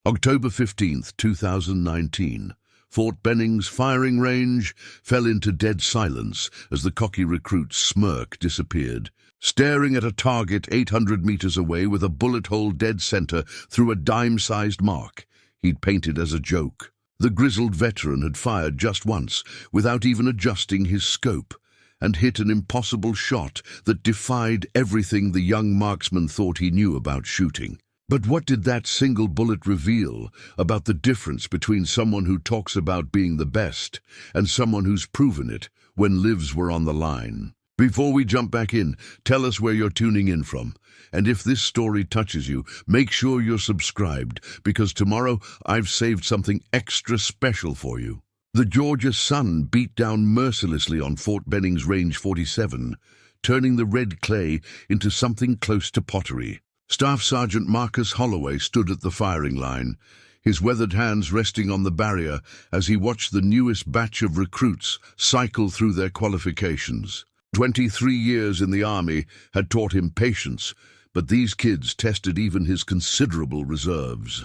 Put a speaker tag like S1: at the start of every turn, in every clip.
S1: October 15th, 2019. Fort Benning's firing range fell into dead silence as the cocky recruit Smirked disappeared, staring at a target 800 meters away with a bullet hole dead center through a dime-sized mark he'd painted as a joke. The grizzled veteran had fired just once, without even adjusting his scope, and hit an impossible shot that defied everything the young marksman thought he knew about shooting. But what did that single bullet reveal about the difference between someone who talks about being the best and someone who's proven it when lives were on the line? Before we jump back in, tell us where you're tuning in from. And if this story touches you, make sure you're subscribed, because tomorrow I've saved something extra special for you. The Georgia sun beat down mercilessly on Fort Benning's Range 47, turning the red clay into something close to pottery. Staff Sergeant Marcus Holloway stood at the firing line, his weathered hands resting on the barrier as he watched the newest batch of recruits cycle through their qualifications. 23 years in the Army had taught him patience, but these kids tested even his considerable reserves.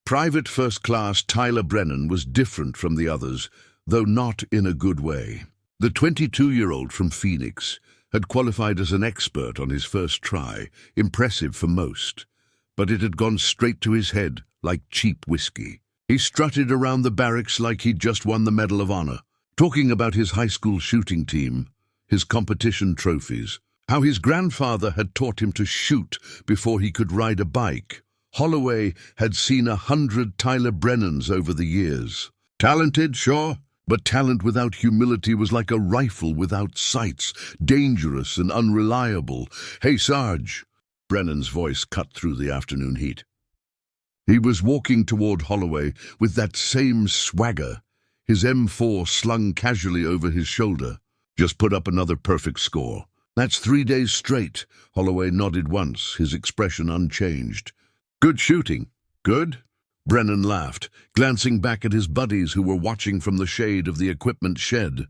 S1: Private First Class Tyler Brennan was different from the others, though not in a good way. The 22-year-old from Phoenix had qualified as an expert on his first try, impressive for most, but it had gone straight to his head like cheap whiskey. He strutted around the barracks like he'd just won the Medal of Honor, talking about his high school shooting team, his competition trophies, how his grandfather had taught him to shoot before he could ride a bike. Holloway had seen 100 Tyler Brennans over the years. Talented, sure, but talent without humility was like a rifle without sights, dangerous and unreliable. "Hey, Sarge," Brennan's voice cut through the afternoon heat. He was walking toward Holloway with that same swagger, his M4 slung casually over his shoulder. "Just put up another perfect score." "That's 3 days straight." Holloway nodded once, his expression unchanged. "Good shooting." "Good?" Brennan laughed, glancing back at his buddies who were watching from the shade of the equipment shed.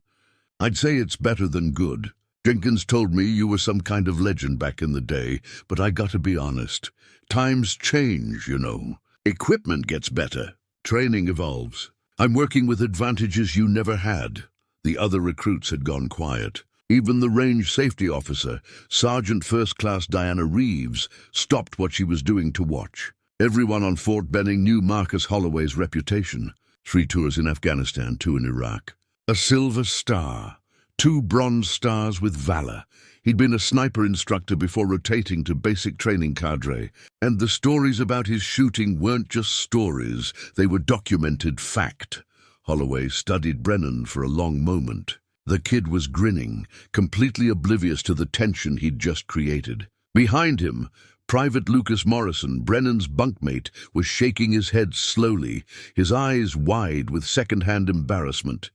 S1: "I'd say it's better than good. Jenkins told me you were some kind of legend back in the day, but I gotta be honest. Times change, you know. Equipment gets better. Training evolves. I'm working with advantages you never had." The other recruits had gone quiet. Even the range safety officer, Sergeant First Class Diana Reeves, stopped what she was doing to watch. Everyone on Fort Benning knew Marcus Holloway's reputation. 3 tours in Afghanistan, 2 in Iraq. A Silver Star, 2 Bronze Stars with valor. He'd been a sniper instructor before rotating to basic training cadre, and the stories about his shooting weren't just stories, they were documented fact. Holloway studied Brennan for a long moment. The kid was grinning, completely oblivious to the tension he'd just created. Behind him, Private Lucas Morrison, Brennan's bunkmate, was shaking his head slowly, his eyes wide with second-hand embarrassment.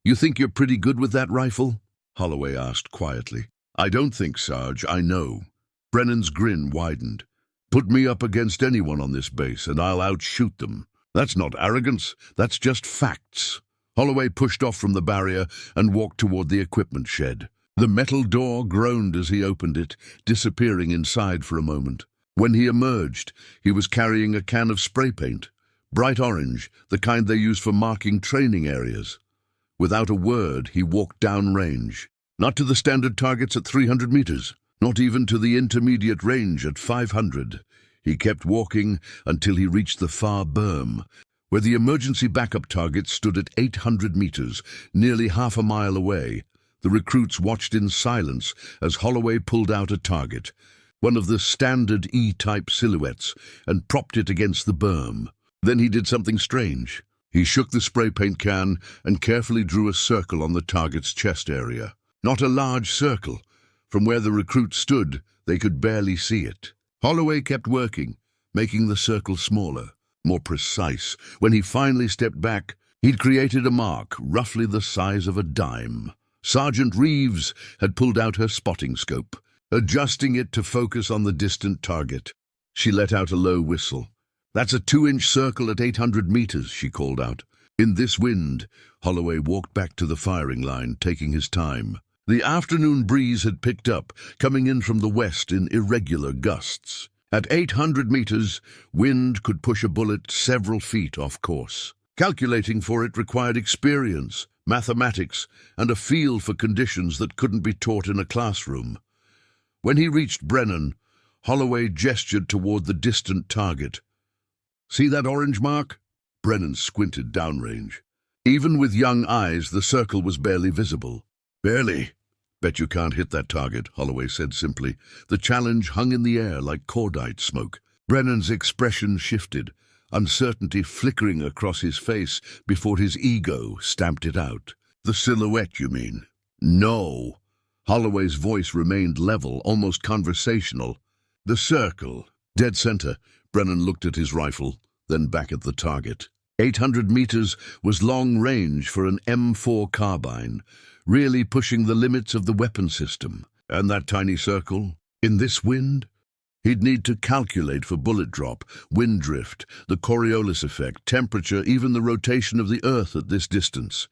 S1: "You think you're pretty good with that rifle?" Holloway asked quietly. "I don't think, Sarge, I know." Brennan's grin widened. "Put me up against anyone on this base and I'll outshoot them. That's not arrogance, that's just facts." Holloway pushed off from the barrier and walked toward the equipment shed. The metal door groaned as he opened it, disappearing inside for a moment. When he emerged, he was carrying a can of spray paint, bright orange, the kind they use for marking training areas. Without a word, he walked downrange. Not to the standard targets at 300 meters, not even to the intermediate range at 500. He kept walking until he reached the far berm, where the emergency backup targets stood at 800 meters, nearly half a mile away. The recruits watched in silence as Holloway pulled out a target, one of the standard E-type silhouettes, and propped it against the berm. Then he did something strange. He shook the spray paint can and carefully drew a circle on the target's chest area. Not a large circle. From where the recruit stood, they could barely see it. Holloway kept working, making the circle smaller, more precise. When he finally stepped back, he'd created a mark roughly the size of a dime. Sergeant Reeves had pulled out her spotting scope, adjusting it to focus on the distant target. She let out a low whistle. "That's a 2-inch circle at 800 meters, she called out. In this wind, Holloway walked back to the firing line, taking his time. The afternoon breeze had picked up, coming in from the west in irregular gusts. At 800 meters, wind could push a bullet several feet off course. Calculating for it required experience, mathematics, and a feel for conditions that couldn't be taught in a classroom. When he reached Brennan, Holloway gestured toward the distant target. "See that orange mark?" Brennan squinted downrange. Even with young eyes, the circle was barely visible. "Barely. Bet you can't hit that target," Holloway said simply. The challenge hung in the air like cordite smoke. Brennan's expression shifted, uncertainty flickering across his face before his ego stamped it out. "The silhouette, you mean?" "No." Holloway's voice remained level, almost conversational. "The circle." Dead center. Brennan looked at his rifle, then back at the target. 800 meters was long range for an M4 carbine, really pushing the limits of the weapon system. And that tiny circle? In this wind? He'd need to calculate for bullet drop, wind drift, the Coriolis effect, temperature, even the rotation of the Earth at this distance.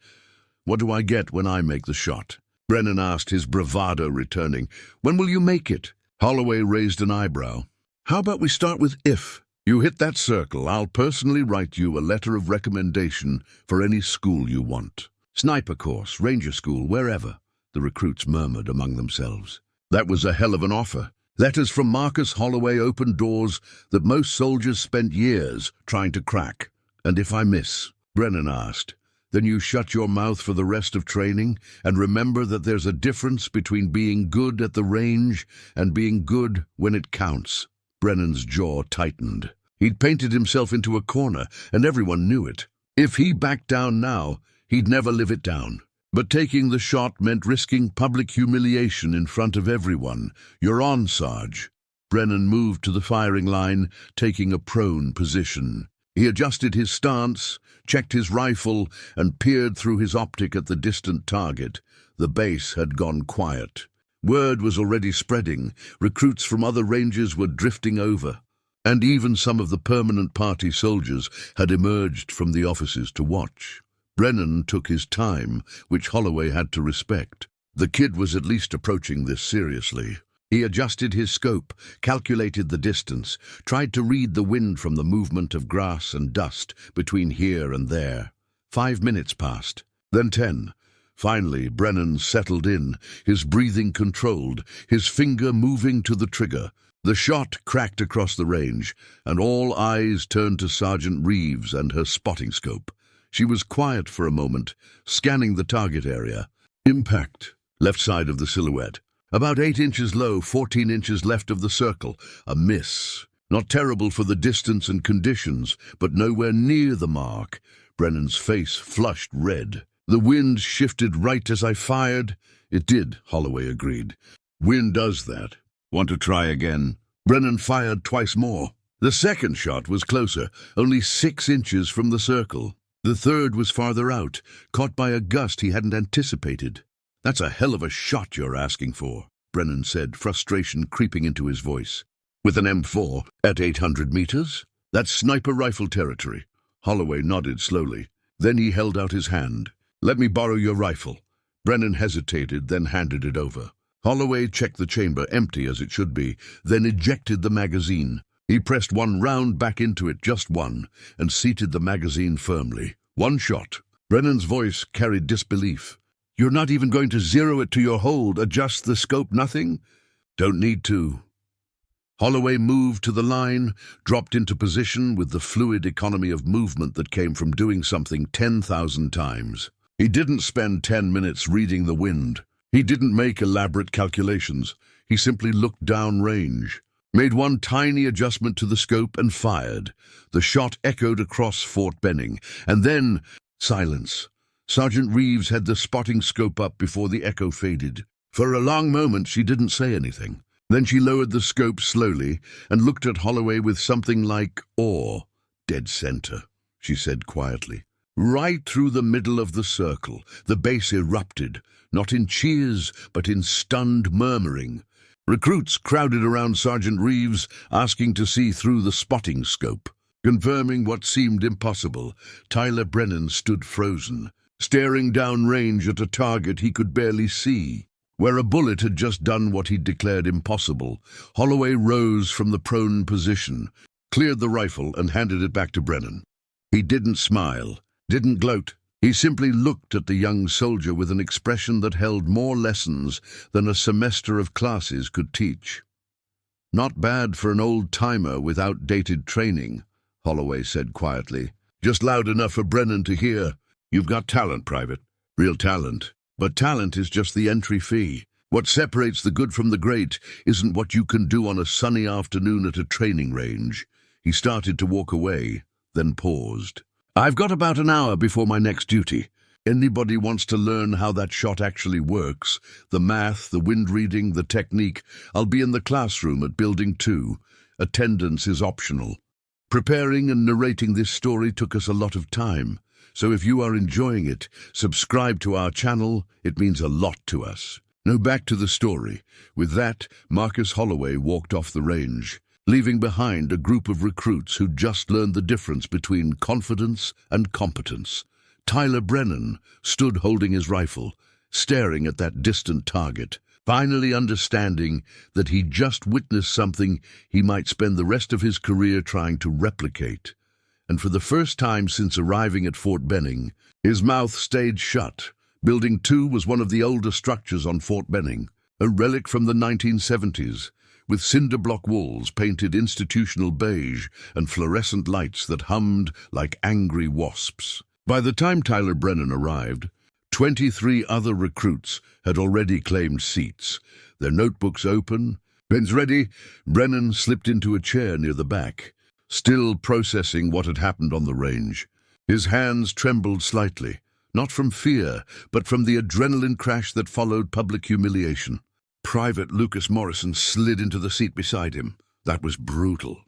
S1: "What do I get when I make the shot?" Brennan asked, his bravado returning. "When will you make it?" Holloway raised an eyebrow. "How about we start with if? You hit that circle, I'll personally write you a letter of recommendation for any school you want. Sniper course, ranger school, wherever," the recruits murmured among themselves. That was a hell of an offer. Letters from Marcus Holloway opened doors that most soldiers spent years trying to crack. "And if I miss?" Brennan asked. "Then you shut your mouth for the rest of training and remember that there's a difference between being good at the range and being good when it counts." Brennan's jaw tightened. He'd painted himself into a corner, and everyone knew it. If he backed down now, he'd never live it down. But taking the shot meant risking public humiliation in front of everyone. "You're on, Sarge." Brennan moved to the firing line, taking a prone position. He adjusted his stance, checked his rifle, and peered through his optic at the distant target. The base had gone quiet. Word was already spreading. Recruits from other ranges were drifting over. And even some of the permanent party soldiers had emerged from the offices to watch. Brennan took his time, which Holloway had to respect. The kid was at least approaching this seriously. He adjusted his scope, calculated the distance, tried to read the wind from the movement of grass and dust between here and there. 5 minutes passed, then 10. Finally, Brennan settled in, his breathing controlled, his finger moving to the trigger. The shot cracked across the range, and all eyes turned to Sergeant Reeves and her spotting scope. She was quiet for a moment, scanning the target area. Impact. Left side of the silhouette. About 8 inches low, 14 inches left of the circle. A miss. Not terrible for the distance and conditions, but nowhere near the mark. Brennan's face flushed red. "The wind shifted right as I fired." "It did," Holloway agreed. "Wind does that. Want to try again?" Brennan fired twice more. The second shot was closer, only 6 inches from the circle. The third was farther out, caught by a gust he hadn't anticipated. "That's a hell of a shot you're asking for," Brennan said, frustration creeping into his voice. "With an M4 at 800 meters? That's sniper rifle territory." Holloway nodded slowly. Then he held out his hand. "Let me borrow your rifle." Brennan hesitated, then handed it over. Holloway checked the chamber, empty as it should be, then ejected the magazine. He pressed one round back into it, just one, and seated the magazine firmly. "One shot." Brennan's voice carried disbelief. "You're not even going to zero it to your hold, adjust the scope, nothing?" "Don't need to." Holloway moved to the line, dropped into position with the fluid economy of movement that came from doing something 10,000 times. He didn't spend 10 minutes reading the wind. He didn't make elaborate calculations. He simply looked downrange, made one tiny adjustment to the scope and fired. The shot echoed across Fort Benning, and then silence. Sergeant Reeves had the spotting scope up before the echo faded. For a long moment she didn't say anything. Then she lowered the scope slowly and looked at Holloway with something like awe. "Dead center," she said quietly. Right through the middle of the circle, the base erupted, not in cheers, but in stunned murmuring. Recruits crowded around Sergeant Reeves, asking to see through the spotting scope. Confirming what seemed impossible, Tyler Brennan stood frozen, staring downrange at a target he could barely see. Where a bullet had just done what he'd declared impossible, Holloway rose from the prone position, cleared the rifle and handed it back to Brennan. He didn't smile, didn't gloat. He simply looked at the young soldier with an expression that held more lessons than a semester of classes could teach. "Not bad for an old-timer with outdated training," Holloway said quietly. "Just loud enough for Brennan to hear. You've got talent, Private. Real talent. But talent is just the entry fee. What separates the good from the great isn't what you can do on a sunny afternoon at a training range." He started to walk away, then paused. "I've got about an hour before my next duty. Anybody wants to learn how that shot actually works, the math, the wind reading, the technique, I'll be in the classroom at Building 2. Attendance is optional." Preparing and narrating this story took us a lot of time, so if you are enjoying it, subscribe to our channel. It means a lot to us. Now back to the story. With that, Marcus Holloway walked off the range, leaving behind a group of recruits who'd just learned the difference between confidence and competence. Tyler Brennan stood holding his rifle, staring at that distant target, finally understanding that he'd just witnessed something he might spend the rest of his career trying to replicate. And for the first time since arriving at Fort Benning, his mouth stayed shut. Building 2 was one of the older structures on Fort Benning, a relic from the 1970s, with cinder block walls painted institutional beige and fluorescent lights that hummed like angry wasps. By the time Tyler Brennan arrived, 23 other recruits had already claimed seats, their notebooks open. "Pens ready?" Brennan slipped into a chair near the back, still processing what had happened on the range. His hands trembled slightly, not from fear, but from the adrenaline crash that followed public humiliation. Private Lucas Morrison slid into the seat beside him. That was brutal.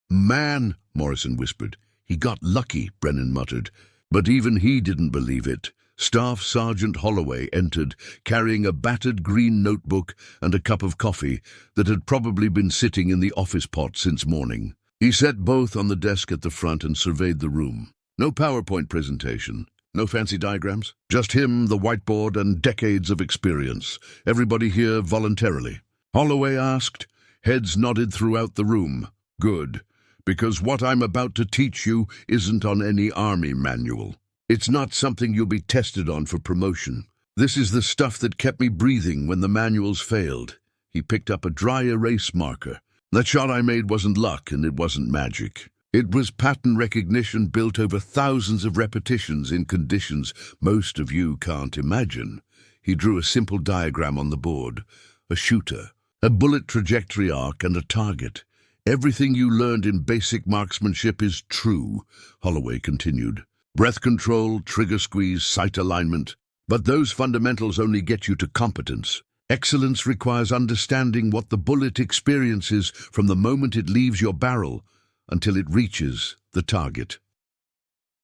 S1: "Man," Morrison whispered. "He got lucky," Brennan muttered. But even he didn't believe it. Staff Sergeant Holloway entered, carrying a battered green notebook and a cup of coffee that had probably been sitting in the office pot since morning. He set both on the desk at the front and surveyed the room. No PowerPoint presentation, no fancy diagrams, just him, the whiteboard, and decades of experience. "Everybody here voluntarily?" Holloway asked. Heads nodded throughout the room. "Good. Because what I'm about to teach you isn't on any army manual. It's not something you'll be tested on for promotion. This is the stuff that kept me breathing when the manuals failed." He picked up a dry erase marker. "That shot I made wasn't luck, and it wasn't magic. It was pattern recognition built over thousands of repetitions in conditions most of you can't imagine." He drew a simple diagram on the board. A shooter, a bullet trajectory arc, and a target. "Everything you learned in basic marksmanship is true," Holloway continued. "Breath control, trigger squeeze, sight alignment. But those fundamentals only get you to competence. Excellence requires understanding what the bullet experiences from the moment it leaves your barrel until it reaches the target."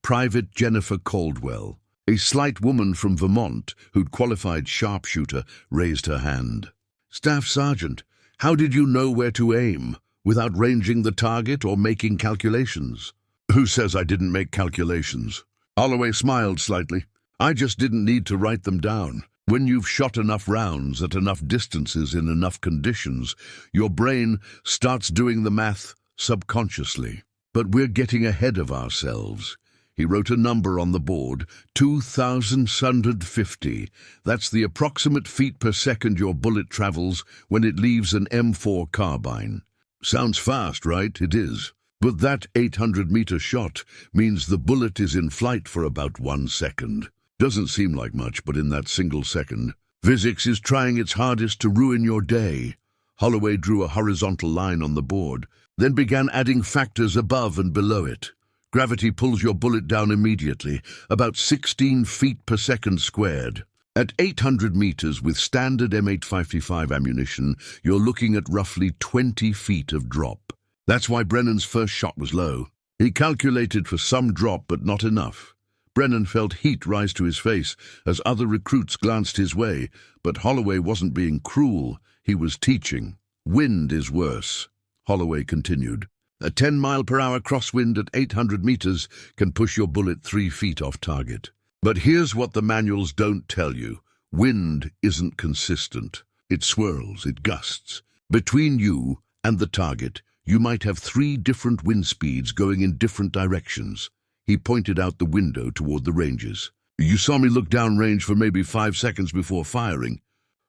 S1: Private Jennifer Caldwell, a slight woman from Vermont who'd qualified sharpshooter, raised her hand. "Staff Sergeant, how did you know where to aim without ranging the target or making calculations?" "Who says I didn't make calculations?" Holloway smiled slightly. "I just didn't need to write them down. When you've shot enough rounds at enough distances in enough conditions, your brain starts doing the math subconsciously. But we're getting ahead of ourselves." He wrote a number on the board, 2,650. "That's the approximate feet per second your bullet travels when it leaves an M4 carbine. Sounds fast, right? It is. But that 800-meter shot means the bullet is in flight for about 1 second. Doesn't seem like much, but in that single second, physics is trying its hardest to ruin your day." Holloway drew a horizontal line on the board, then began adding factors above and below it. Gravity pulls your bullet down immediately, about 16 feet per second squared. At 800 meters with standard M855 ammunition, you're looking at roughly 20 feet of drop. That's why Brennan's first shot was low. He calculated for some drop, but not enough. Brennan felt heat rise to his face as other recruits glanced his way, but Holloway wasn't being cruel, he was teaching. "Wind is worse," Holloway continued. "A 10-mile-per-hour crosswind at 800 meters can push your bullet 3 feet off target. But here's what the manuals don't tell you. Wind isn't consistent. It swirls, it gusts. Between you and the target, you might have 3 different wind speeds going in different directions. He pointed out the window toward the ranges. You saw me look downrange for maybe 5 seconds before firing.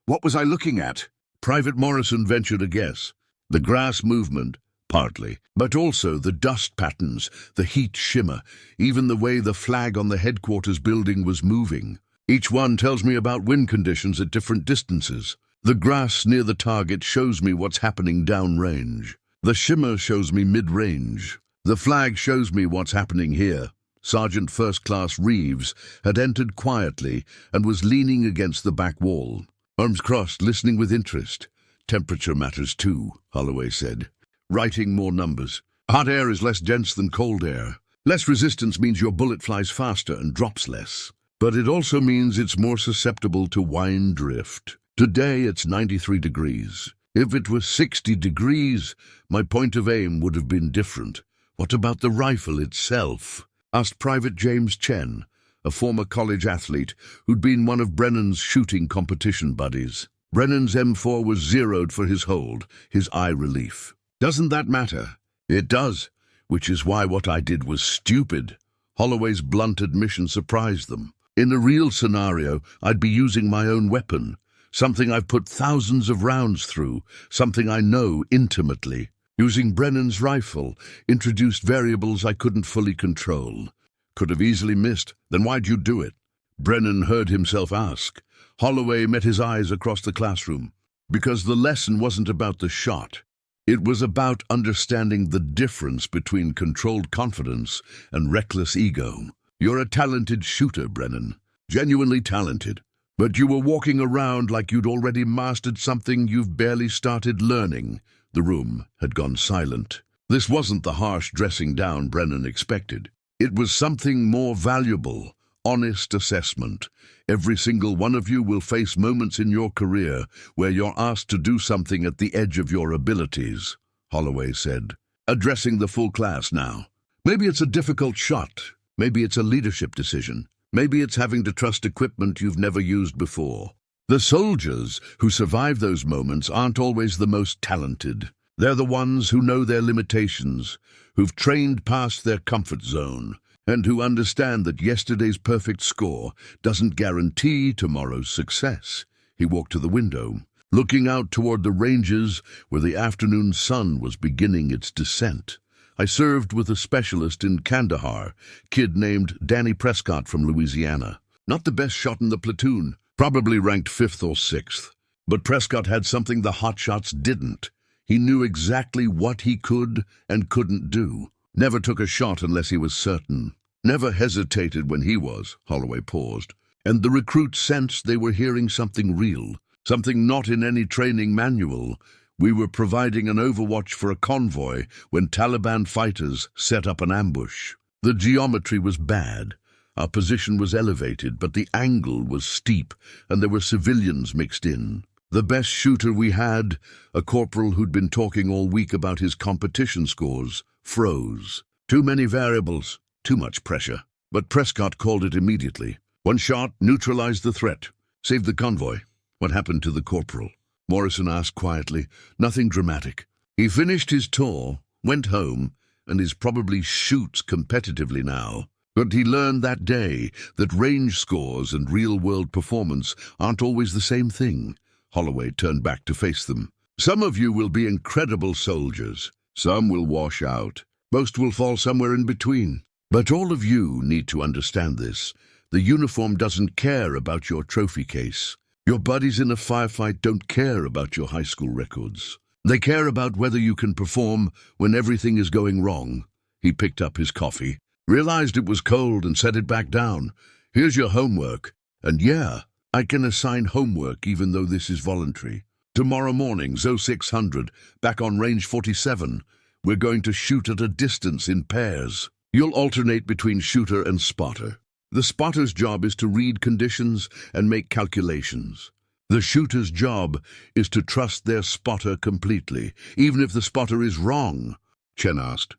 S2: What was I looking at?
S1: Private Morrison ventured a guess. The grass movement, partly, but also the dust patterns, the heat shimmer, even the way the flag on the headquarters building was moving. Each one tells me about wind conditions at different distances. The grass near the target shows me what's happening downrange. The shimmer shows me mid-range. The flag shows me what's happening here. Sergeant First Class Reeves had entered quietly and was leaning against the back wall, arms crossed, listening with interest. Temperature matters too, Holloway said. Writing more numbers. Hot air is less dense than cold air. Less resistance means your bullet flies faster and drops less. But it also means it's more susceptible to wind drift. Today it's 93 degrees. If it was 60 degrees, my point of aim would have been different. What about the rifle itself? Asked Private James Chen, a former college athlete who'd been one of Brennan's shooting competition buddies. Brennan's M4 was zeroed for his hold, his eye relief. Doesn't that matter? It does, which is why what I did was stupid. Holloway's blunt admission surprised them. In a real scenario, I'd be using my own weapon, something I've put thousands of rounds through, something I know intimately. Using Brennan's rifle introduced variables I couldn't fully control. Could have easily missed. Then why'd you do it? Brennan heard himself ask. Holloway met his eyes across the classroom. Because the lesson wasn't about the shot. It was about understanding the difference between controlled confidence and reckless ego. You're a talented shooter, Brennan. Genuinely talented. But you were walking around like you'd already mastered something you've barely started learning. The room had gone silent. This wasn't the harsh dressing down Brennan expected. It was something more valuable, honest assessment. Every single one of you will face moments in your career where you're asked to do something at the edge of your abilities, Holloway said, addressing the full class now. Maybe it's a difficult shot. Maybe it's a leadership decision. Maybe it's having to trust equipment you've never used before. The soldiers who survive those moments aren't always the most talented. They're the ones who know their limitations, who've trained past their comfort zone, and who understand that yesterday's perfect score doesn't guarantee tomorrow's success. He walked to the window, looking out toward the ranges where the afternoon sun was beginning its descent. I served with a specialist in Kandahar, kid named Danny Prescott from Louisiana. Not the best shot in the platoon, probably ranked 5th or 6th. But Prescott had something the hotshots didn't. He knew exactly what he could and couldn't do. Never took a shot unless he was certain. Never hesitated when he was. Holloway paused. And the recruits sensed they were hearing something real, something not in any training manual. We were providing an overwatch for a convoy when Taliban fighters set up an ambush. The geometry was bad. Our position was elevated, but the angle was steep, and there were civilians mixed in. The best shooter we had, a corporal who'd been talking all week about his competition scores, froze. Too many variables, too much pressure. But Prescott called it immediately. One shot neutralized the threat, saved the convoy. What happened to the corporal? Morrison asked quietly. Nothing dramatic. He finished his tour, went home, and is probably shoots competitively now. But he learned that day that range scores and real-world performance aren't always the same thing. Holloway turned back to face them. Some of you will be incredible soldiers. Some will wash out. Most will fall somewhere in between. But all of you need to understand this. The uniform doesn't care about your trophy case. Your buddies in a firefight don't care about your high school records. They care about whether you can perform when everything is going wrong. He picked up his coffee, realized it was cold and set it back down. Here's your homework. And yeah, I can assign homework even though this is voluntary. Tomorrow morning, 0600, back on range 47. We're going to shoot at a distance in pairs. You'll alternate between shooter and spotter. The spotter's job is to read conditions and make calculations. The shooter's job is to trust their spotter completely, even if the spotter is wrong, Chen asked.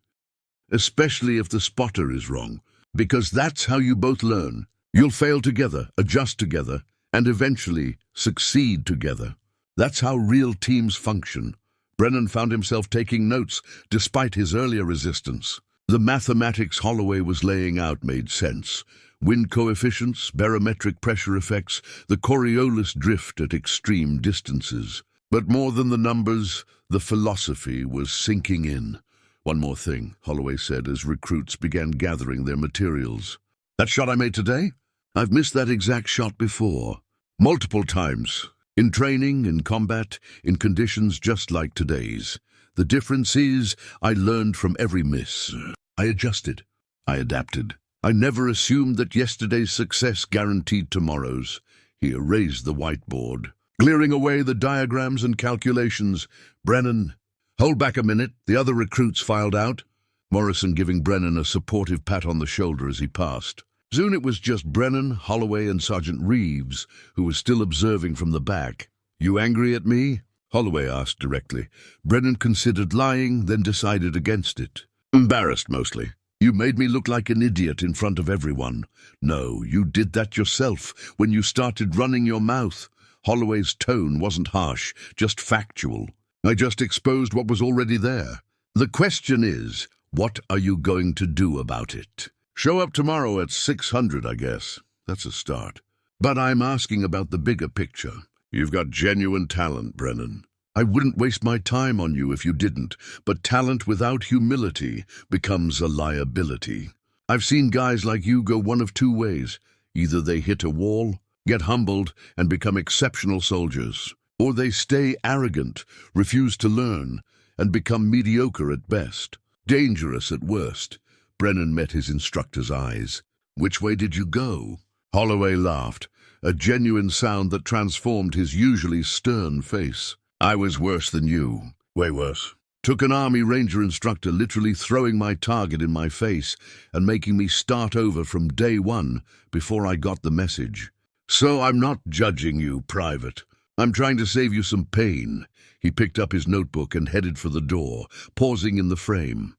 S1: Especially if the spotter is wrong, because that's how you both learn. You'll fail together, adjust together, and eventually succeed together. That's how real teams function. Brennan found himself taking notes despite his earlier resistance. The mathematics Holloway was laying out made sense. Wind coefficients, barometric pressure effects, the Coriolis drift at extreme distances. But more than the numbers, the philosophy was sinking in. "One more thing," Holloway said as recruits began gathering their materials. "That shot I made today? I've missed that exact shot before. Multiple times. In training, in combat, in conditions just like today's. The difference is I learned from every miss. I adjusted. I adapted. I never assumed that yesterday's success guaranteed tomorrow's." He erased the whiteboard, clearing away the diagrams and calculations. "Brennan, hold back a minute." The other recruits filed out, Morrison giving Brennan a supportive pat on the shoulder as he passed. Soon it was just Brennan, Holloway, and Sergeant Reeves, who was still observing from the back. "You angry at me?" Holloway asked directly. Brennan considered lying, then decided against it. "Embarrassed, mostly. You made me look like an idiot in front of everyone." "No, you did that yourself when you started running your mouth." Holloway's tone wasn't harsh, just factual. "I just exposed what was already there. The question is, what are you going to do about it? Show up tomorrow at 600, I guess. That's a start. But I'm asking about the bigger picture. You've got genuine talent, Brennan. I wouldn't waste my time on you if you didn't, but talent without humility becomes a liability. I've seen guys like you go one of two ways. Either they hit a wall, get humbled, and become exceptional soldiers, or they stay arrogant, refuse to learn, and become mediocre at best, dangerous at worst. Brennan met his instructor's eyes. "Which way did you go?" Holloway laughed, a genuine sound that transformed his usually stern face. "I was worse than you. Way worse. Took an Army Ranger instructor literally throwing my target in my face and making me start over from day one before I got the message. So I'm not judging you, Private. I'm trying to save you some pain." He picked up his notebook and headed for the door, pausing in the frame.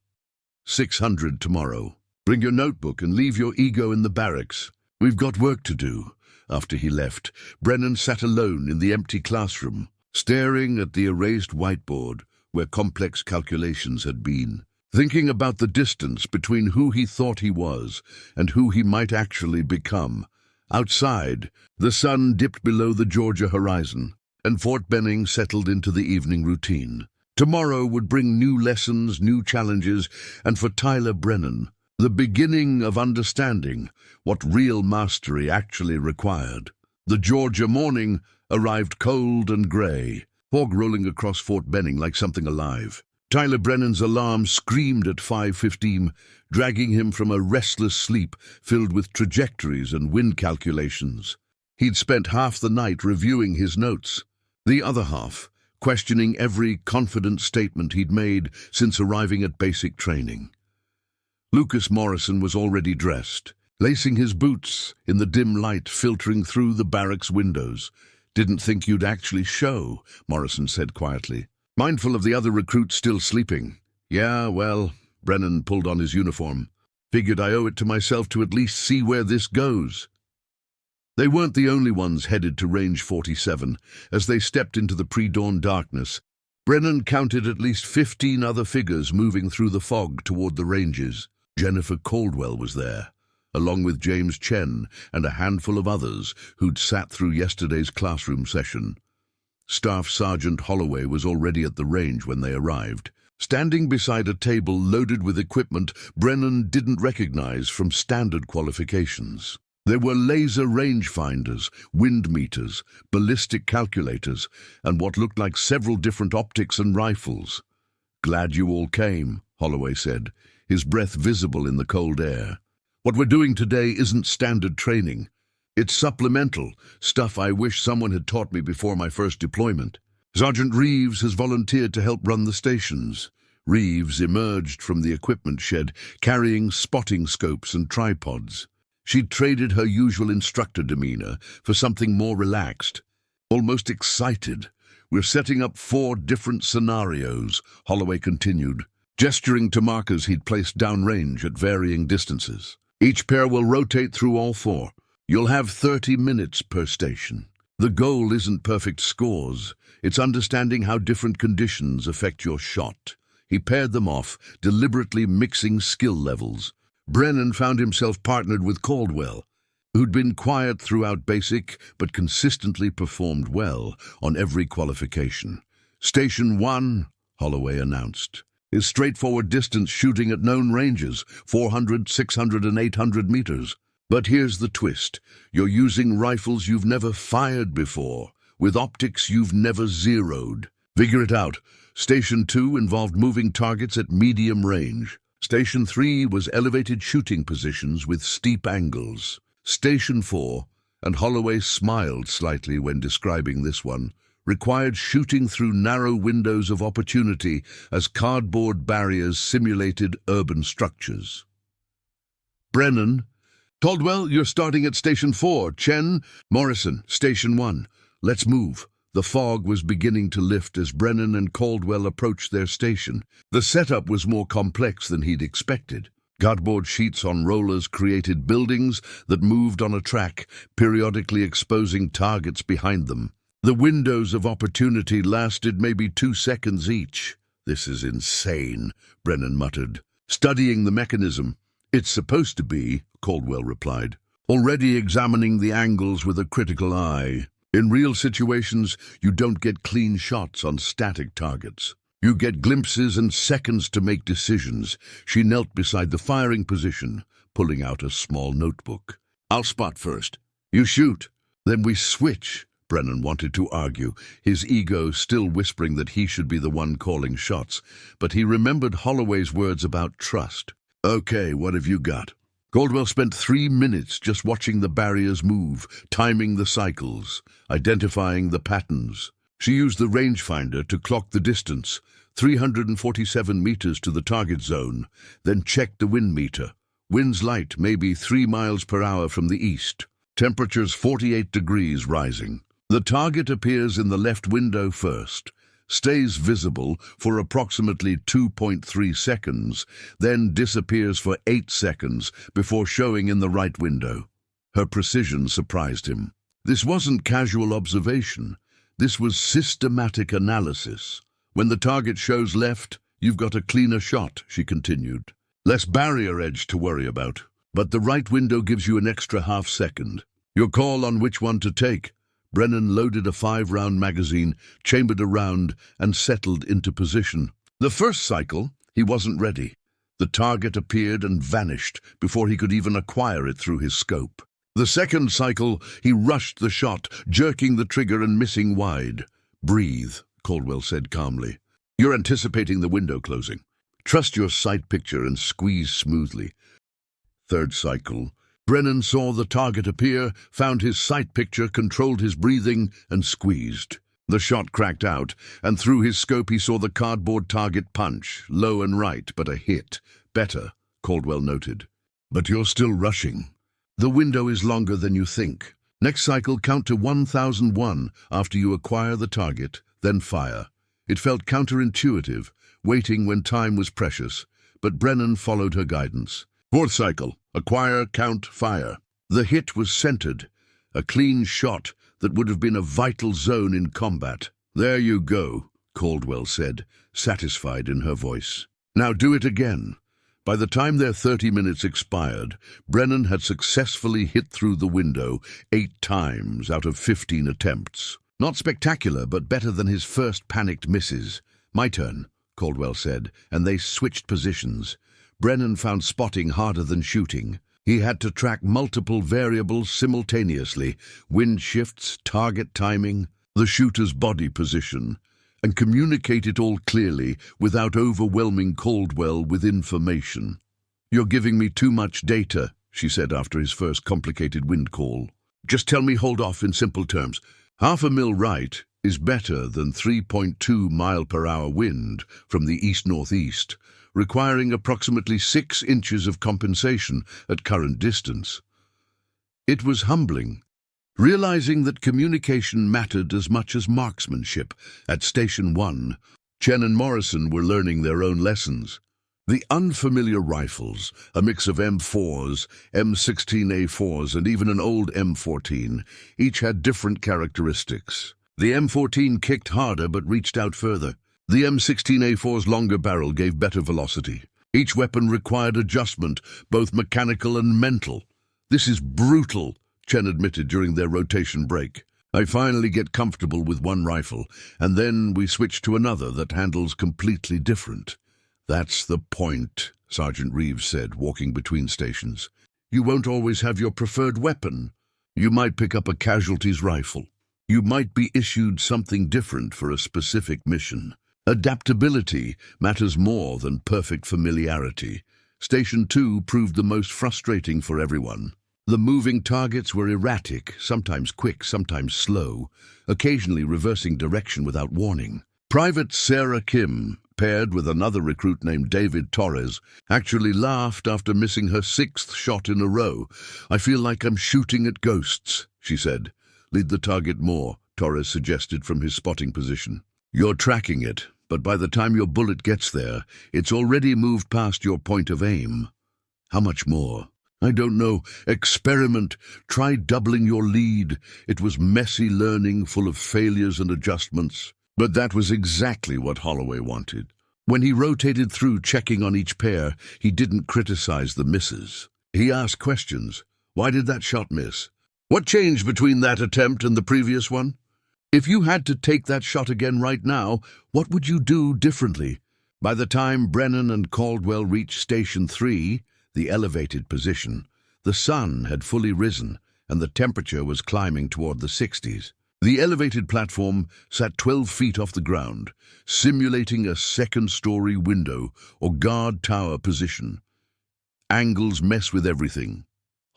S1: 600 tomorrow. Bring your notebook and leave your ego in the barracks. We've got work to do." After he left, Brennan sat alone in the empty classroom, staring at the erased whiteboard where complex calculations had been, thinking about the distance between who he thought he was and who he might actually become. Outside, the sun dipped below the Georgia horizon, and Fort Benning settled into the evening routine. Tomorrow would bring new lessons, new challenges, and for Tyler Brennan, the beginning of understanding what real mastery actually required. The Georgia morning arrived cold and grey, fog rolling across Fort Benning like something alive. Tyler Brennan's alarm screamed at 5:15, dragging him from a restless sleep filled with trajectories and wind calculations. He'd spent half the night reviewing his notes, the other half questioning every confident statement he'd made since arriving at basic training. Lucas Morrison was already dressed, lacing his boots in the dim light filtering through the barracks windows. "Didn't think you'd actually show," Morrison said quietly, mindful of the other recruits still sleeping. "Yeah, well," Brennan pulled on his uniform. "Figured I owe it to myself to at least see where this goes." They weren't the only ones headed to Range 47. As they stepped into the pre-dawn darkness, Brennan counted at least 15 other figures moving through the fog toward the ranges. Jennifer Caldwell was there, along with James Chen and a handful of others who'd sat through yesterday's classroom session. Staff Sergeant Holloway was already at the range when they arrived, standing beside a table loaded with equipment Brennan didn't recognize from standard qualifications. There were laser rangefinders, wind meters, ballistic calculators, and what looked like several different optics and rifles. "Glad you all came," Holloway said, his breath visible in the cold air. "What we're doing today isn't standard training. It's supplemental, stuff I wish someone had taught me before my first deployment. Sergeant Reeves has volunteered to help run the stations." Reeves emerged from the equipment shed, carrying spotting scopes and tripods. She'd traded her usual instructor demeanor for something more relaxed, almost excited. "We're setting up 4 different scenarios," Holloway continued, gesturing to markers he'd placed downrange at varying distances. "Each pair will rotate through all 4. You'll have 30 minutes per station. The goal isn't perfect scores. It's understanding how different conditions affect your shot. He paired them off, deliberately mixing skill levels. Brennan found himself partnered with Caldwell, who'd been quiet throughout basic but consistently performed well on every qualification. Station 1, Holloway announced, is straightforward distance shooting at known ranges, 400, 600 and 800 meters. But here's the twist. You're using rifles you've never fired before, with optics you've never zeroed. Figure it out. Station 2 involved moving targets at medium range. Station 3 was elevated shooting positions with steep angles. Station 4, and Holloway smiled slightly when describing this one, required shooting through narrow windows of opportunity as cardboard barriers simulated urban structures. Brennan, Caldwell, you're starting at Station 4. Chen, Morrison, Station 1. Let's move. The fog was beginning to lift as Brennan and Caldwell approached their station. The setup was more complex than he'd expected. Cardboard sheets on rollers created buildings that moved on a track, periodically exposing targets behind them. The windows of opportunity lasted maybe 2 seconds each. "This is insane," Brennan muttered. "Studying the mechanism." "It's supposed to be," Caldwell replied, already examining the angles with a critical eye. "In real situations, you don't get clean shots on static targets. You get glimpses and seconds to make decisions." She knelt beside the firing position, pulling out a small notebook. "I'll spot first. You shoot. Then we switch." Brennan wanted to argue, his ego still whispering that he should be the one calling shots, but he remembered Holloway's words about trust. "Okay, what have you got?" Caldwell spent 3 minutes just watching the barriers move, timing the cycles, identifying the patterns. She used the rangefinder to clock the distance, 347 meters to the target zone, then checked the wind meter. Winds light, maybe 3 miles per hour from the east. Temperatures 48 degrees rising. The target appears in the left window first, stays visible for approximately 2.3 seconds, then disappears for 8 seconds before showing in the right window. Her precision surprised him. This wasn't casual observation. This was systematic analysis. "When the target shows left, you've got a cleaner shot," she continued. "Less barrier edge to worry about. But the right window gives you an extra half second. Your call on which one to take." Brennan loaded a 5-round magazine, chambered a round, and settled into position. The first cycle, he wasn't ready. The target appeared and vanished before he could even acquire it through his scope. The second cycle, he rushed the shot, jerking the trigger and missing wide. "Breathe," Caldwell said calmly. "You're anticipating the window closing. Trust your sight picture and squeeze smoothly." Third cycle. Brennan saw the target appear, found his sight picture, controlled his breathing, and squeezed. The shot cracked out, and through his scope he saw the cardboard target punch, low and right, but a hit. "Better," Caldwell noted. "But you're still rushing. The window is longer than you think. Next cycle, count to 1001 after you acquire the target, then fire." It felt counterintuitive, waiting when time was precious, but Brennan followed her guidance. Fourth cycle, acquire, count, fire. The hit was centered, a clean shot that would have been a vital zone in combat. "There you go," Caldwell said, satisfied in her voice. "Now do it again." By the time their 30 minutes expired, Brennan had successfully hit through the window 8 times out of 15 attempts. Not spectacular, but better than his first panicked misses. "My turn," Caldwell said, and they switched positions. Brennan found spotting harder than shooting. He had to track multiple variables simultaneously: wind shifts, target timing, the shooter's body position, and communicate it all clearly without overwhelming Caldwell with information. "You're giving me too much data," she said after his first complicated wind call. "Just tell me hold off in simple terms. 0.5 mil right is better than 3.2 mile per hour wind from the east-northeast, requiring approximately 6 inches of compensation at current distance." It was humbling, realizing that communication mattered as much as marksmanship. At Station 1, Chen and Morrison were learning their own lessons. The unfamiliar rifles, a mix of M4s, M16A4s, and even an old M14, each had different characteristics. The M14 kicked harder but reached out further. The M16A4's longer barrel gave better velocity. Each weapon required adjustment, both mechanical and mental. "This is brutal," Chen admitted during their rotation break. "I finally get comfortable with one rifle, and then we switch to another that handles completely different." "That's the point," Sergeant Reeves said, walking between stations. "You won't always have your preferred weapon. You might pick up a casualties rifle. You might be issued something different for a specific mission. Adaptability matters more than perfect familiarity." Station 2 proved the most frustrating for everyone. The moving targets were erratic, sometimes quick, sometimes slow, occasionally reversing direction without warning. Private Sarah Kim, paired with another recruit named David Torres, actually laughed after missing her 6th shot in a row. "I feel like I'm shooting at ghosts," she said. "Lead the target more," Torres suggested from his spotting position. "You're tracking it, but by the time your bullet gets there, it's already moved past your point of aim." "How much more?" "I don't know. Experiment. Try doubling your lead." It was messy learning, full of failures and adjustments. But that was exactly what Holloway wanted. When he rotated through, checking on each pair, he didn't criticize the misses. He asked questions. "Why did that shot miss? What changed between that attempt and the previous one? If you had to take that shot again right now, what would you do differently?" By the time Brennan and Caldwell reached Station 3, the elevated position, the sun had fully risen and the temperature was climbing toward the 60s. The elevated platform sat 12 feet off the ground, simulating a second-story window or guard tower position. "Angles mess with everything,"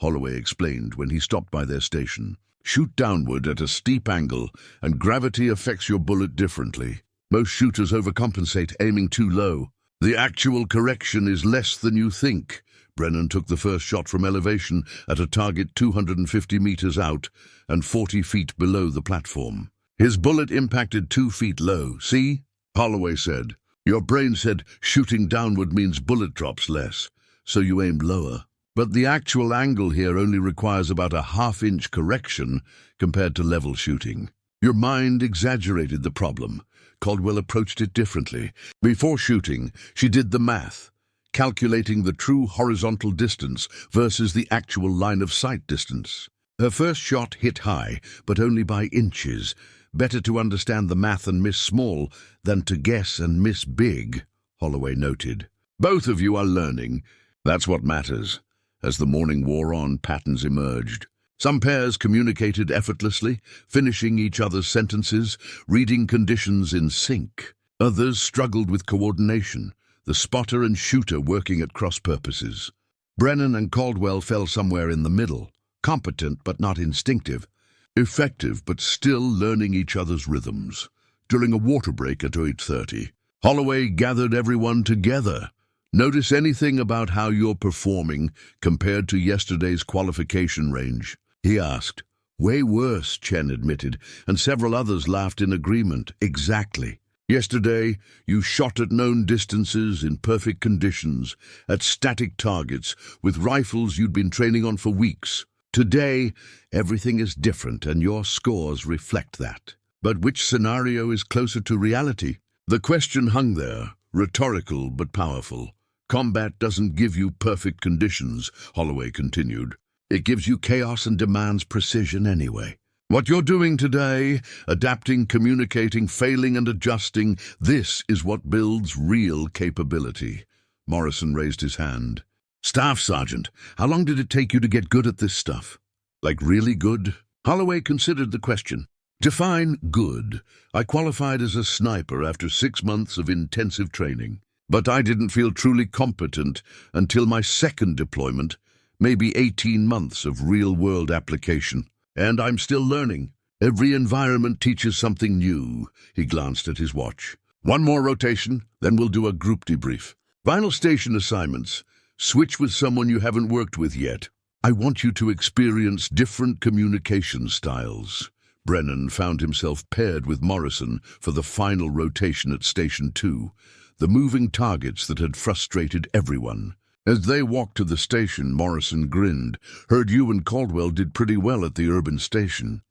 S1: Holloway explained when he stopped by their station. "Shoot downward at a steep angle, and gravity affects your bullet differently. Most shooters overcompensate, aiming too low. The actual correction is less than you think." Brennan took the first shot from elevation at a target 250 meters out and 40 feet below the platform. His bullet impacted 2 feet low. "See?" Holloway said. "Your brain said shooting downward means bullet drops less, so you aimed lower. But the actual angle here only requires about a half-inch correction compared to level shooting. Your mind exaggerated the problem." Caldwell approached it differently. Before shooting, she did the math, calculating the true horizontal distance versus the actual line-of-sight distance. Her first shot hit high, but only by inches. "Better to understand the math and miss small than to guess and miss big," Holloway noted. "Both of you are learning. That's what matters." As the morning wore on, patterns emerged. Some pairs communicated effortlessly, finishing each other's sentences, reading conditions in sync. Others struggled with coordination, the spotter and shooter working at cross purposes. Brennan and Caldwell fell somewhere in the middle, competent but not instinctive, effective but still learning each other's rhythms. During a water break at 8:30, Holloway gathered everyone together. "Notice anything about how you're performing compared to yesterday's qualification range?" he asked. "Way worse," Chen admitted, and several others laughed in agreement. "Exactly. Yesterday, you shot at known distances in perfect conditions, at static targets, with rifles you'd been training on for weeks. Today, everything is different and your scores reflect that. But which scenario is closer to reality?" The question hung there, rhetorical but powerful. "Combat doesn't give you perfect conditions," Holloway continued. "It gives you chaos and demands precision anyway. What you're doing today, adapting, communicating, failing and adjusting, this is what builds real capability." Morrison raised his hand. "Staff Sergeant, how long did it take you to get good at this stuff?" "Like really good?" Holloway considered the question. "Define good. I qualified as a sniper after 6 months of intensive training. But I didn't feel truly competent until my second deployment, maybe 18 months of real-world application. And I'm still learning. Every environment teaches something new." He glanced at his watch. "One more rotation, then we'll do a group debrief. Final station assignments. Switch with someone you haven't worked with yet. I want you to experience different communication styles." Brennan found himself paired with Morrison for the final rotation at Station 2. the moving targets that had frustrated everyone. As they walked to the station, Morrison grinned. Heard you and Caldwell did pretty well at the urban station.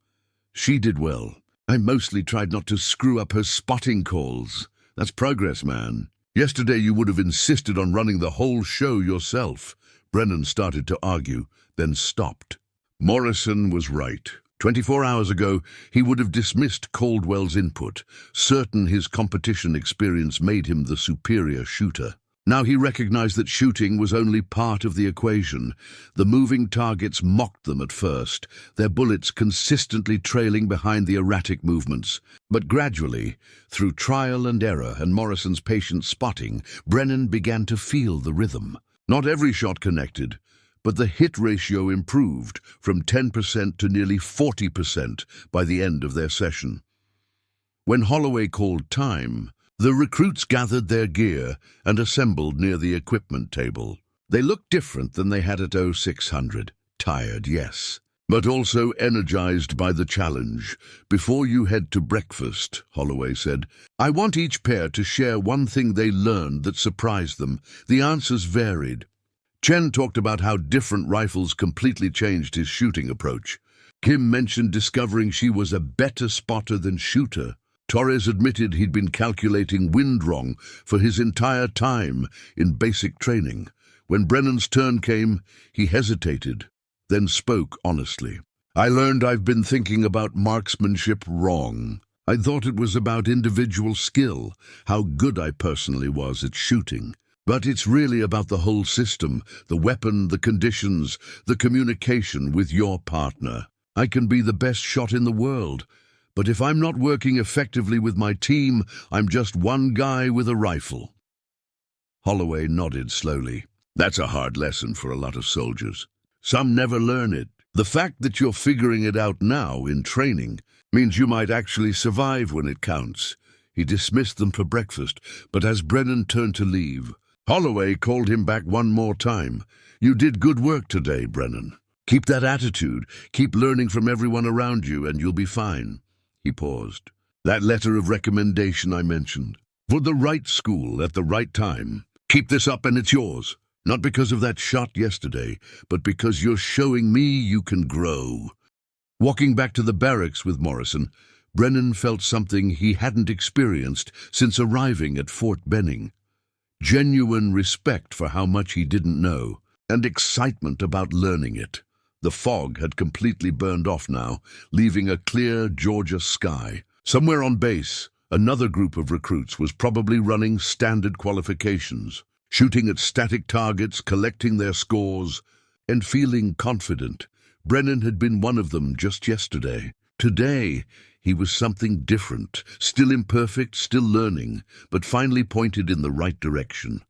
S1: She did well. I mostly tried not to screw up her spotting calls. That's progress, man. Yesterday you would have insisted on running the whole show yourself. Brennan started to argue, then stopped. Morrison was right. 24 hours ago, he would have dismissed Caldwell's input, certain his competition experience made him the superior shooter. Now he recognized that shooting was only part of the equation. The moving targets mocked them at first, their bullets consistently trailing behind the erratic movements. But gradually, through trial and error and Morrison's patient spotting, Brennan began to feel the rhythm. Not every shot connected, but the hit ratio improved from 10% to nearly 40% by the end of their session. When Holloway called time, the recruits gathered their gear and assembled near the equipment table. They looked different than they had at 0600. Tired, yes, but also energized by the challenge. Before you head to breakfast, Holloway said, I want each pair to share one thing they learned that surprised them. The answers varied. Chen talked about how different rifles completely changed his shooting approach. Kim mentioned discovering she was a better spotter than shooter. Torres admitted he'd been calculating wind wrong for his entire time in basic training. When Brennan's turn came, he hesitated, then spoke honestly. I learned I've been thinking about marksmanship wrong. I thought it was about individual skill, how good I personally was at shooting. But it's really about the whole system, the weapon, the conditions, the communication with your partner. I can be the best shot in the world, but if I'm not working effectively with my team, I'm just one guy with a rifle. Holloway nodded slowly. That's a hard lesson for a lot of soldiers. Some never learn it. The fact that you're figuring it out now in training means you might actually survive when it counts. He dismissed them for breakfast, but as Brennan turned to leave, Holloway called him back one more time. You did good work today, Brennan. Keep that attitude. Keep learning from everyone around you, and you'll be fine. He paused. That letter of recommendation I mentioned. For the right school at the right time. Keep this up and it's yours. Not because of that shot yesterday, but because you're showing me you can grow. Walking back to the barracks with Morrison, Brennan felt something he hadn't experienced since arriving at Fort Benning. Genuine respect for how much he didn't know, and excitement about learning it. The fog had completely burned off now, leaving a clear Georgia sky. Somewhere on base, another group of recruits was probably running standard qualifications, shooting at static targets, collecting their scores, and feeling confident. Brennan had been one of them just yesterday. Today, he was something different, still imperfect, still learning, but finally pointed in the right direction.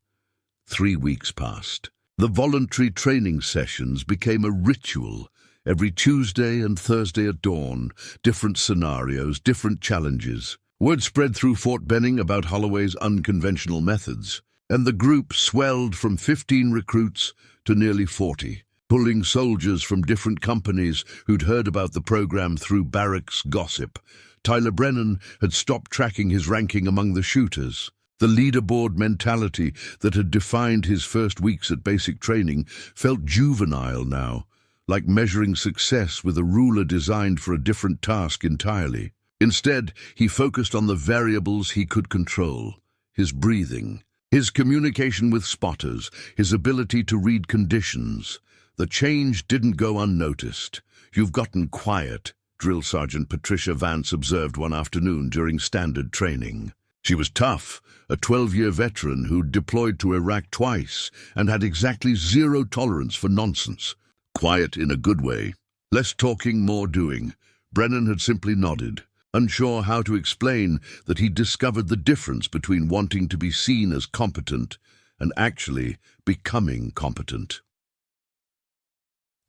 S1: 3 weeks passed. The voluntary training sessions became a ritual. Every Tuesday and Thursday at dawn, different scenarios, different challenges. Word spread through Fort Benning about Holloway's unconventional methods, and the group swelled from 15 recruits to nearly 40, pulling soldiers from different companies who'd heard about the program through barracks gossip. Tyler Brennan had stopped tracking his ranking among the shooters. The leaderboard mentality that had defined his first weeks at basic training felt juvenile now, like measuring success with a ruler designed for a different task entirely. Instead, he focused on the variables he could control: his breathing, his communication with spotters, his ability to read conditions. The change didn't go unnoticed. You've gotten quiet, Drill Sergeant Patricia Vance observed one afternoon during standard training. She was tough, a 12-year veteran who'd deployed to Iraq twice and had exactly zero tolerance for nonsense. Quiet in a good way. Less talking, more doing. Brennan had simply nodded, unsure how to explain that he'd discovered the difference between wanting to be seen as competent and actually becoming competent.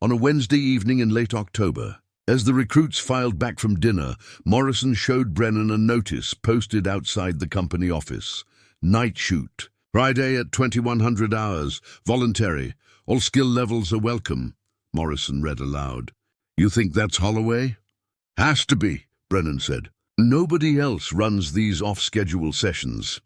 S1: On a Wednesday evening in late October, as the recruits filed back from dinner, Morrison showed Brennan a notice posted outside the company office. Night shoot. Friday at 2100 hours. Voluntary. All skill levels are welcome, Morrison read aloud. You think that's Holloway? Has to be, Brennan said. Nobody else runs these off-schedule sessions.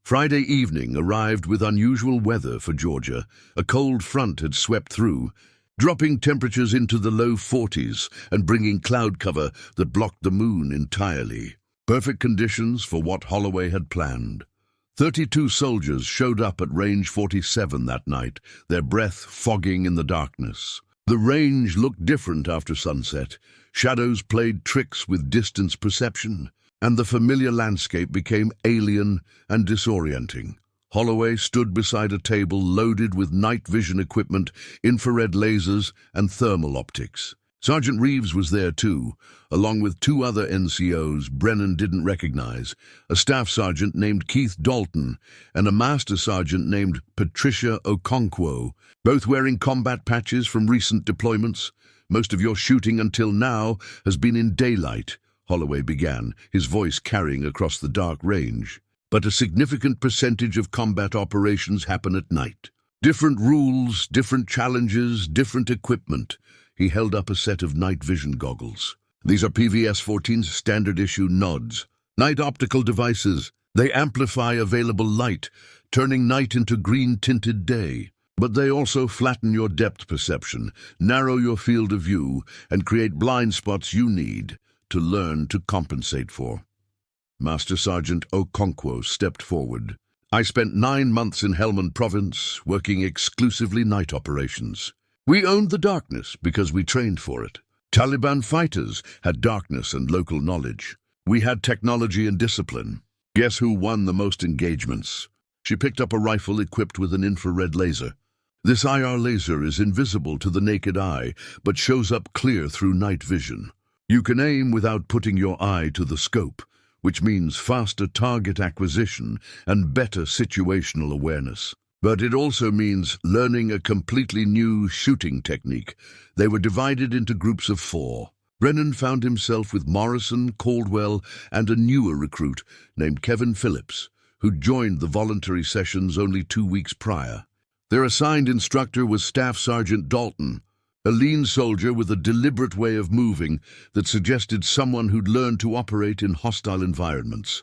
S1: Friday evening arrived with unusual weather for Georgia. A cold front had swept through, dropping temperatures into the low 40s and bringing cloud cover that blocked the moon entirely. Perfect conditions for what Holloway had planned. 32 soldiers showed up at Range 47 that night, their breath fogging in the darkness. The range looked different after sunset. Shadows played tricks with distance perception, and the familiar landscape became alien and disorienting. Holloway stood beside a table loaded with night vision equipment, infrared lasers, and thermal optics. Sergeant Reeves was there too, along with 2 other NCOs Brennan didn't recognize, a staff sergeant named Keith Dalton and a master sergeant named Patricia Okonkwo, both wearing combat patches from recent deployments. Most of your shooting until now has been in daylight, Holloway began, his voice carrying across the dark range. But a significant percentage of combat operations happen at night. Different rules, different challenges, different equipment. He held up a set of night vision goggles. These are PVS-14's standard-issue nods. Night optical devices. They amplify available light, turning night into green-tinted day. But they also flatten your depth perception, narrow your field of view, and create blind spots you need to learn to compensate for. Master Sergeant Okonkwo stepped forward. I spent 9 months in Helmand Province, working exclusively night operations. We owned the darkness because we trained for it. Taliban fighters had darkness and local knowledge. We had technology and discipline. Guess who won the most engagements? She picked up a rifle equipped with an infrared laser. This IR laser is invisible to the naked eye, but shows up clear through night vision. You can aim without putting your eye to the scope, which means faster target acquisition and better situational awareness. But it also means learning a completely new shooting technique. They were divided into groups of 4. Brennan found himself with Morrison, Caldwell, and a newer recruit named Kevin Phillips, who joined the voluntary sessions only 2 weeks prior. Their assigned instructor was Staff Sergeant Dalton, a lean soldier with a deliberate way of moving that suggested someone who'd learned to operate in hostile environments.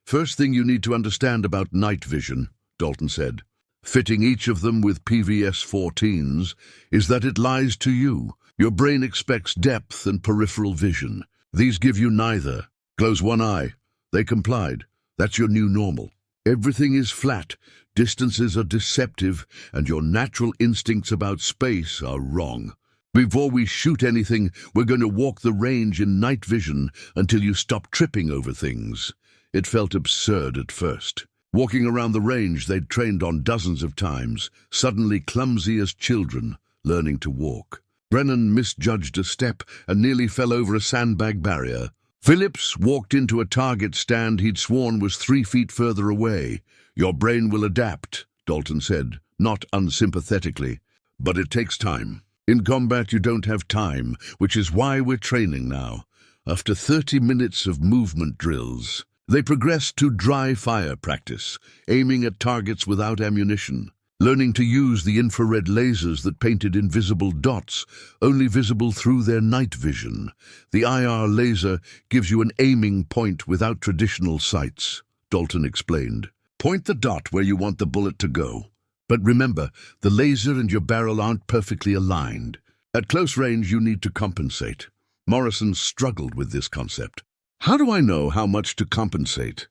S1: First thing you need to understand about night vision, Dalton said, fitting each of them with PVS-14s, is that it lies to you. Your brain expects depth and peripheral vision. These give you neither. Close one eye. They complied. That's your new normal. Everything is flat, distances are deceptive, and your natural instincts about space are wrong. Before we shoot anything, we're going to walk the range in night vision until you stop tripping over things. It felt absurd at first. Walking around the range they'd trained on dozens of times, suddenly clumsy as children, learning to walk. Brennan misjudged a step and nearly fell over a sandbag barrier. Phillips walked into a target stand he'd sworn was 3 feet further away. Your brain will adapt, Dalton said, not unsympathetically. But it takes time. In combat you don't have time, which is why we're training now. After 30 minutes of movement drills, they progressed to dry fire practice, aiming at targets without ammunition, learning to use the infrared lasers that painted invisible dots, only visible through their night vision. The IR laser gives you an aiming point without traditional sights, Dalton explained. Point the dot where you want the bullet to go. But remember, the laser and your barrel aren't perfectly aligned. At close range, you need to compensate. Morrison struggled with this concept. How do I know how much to compensate?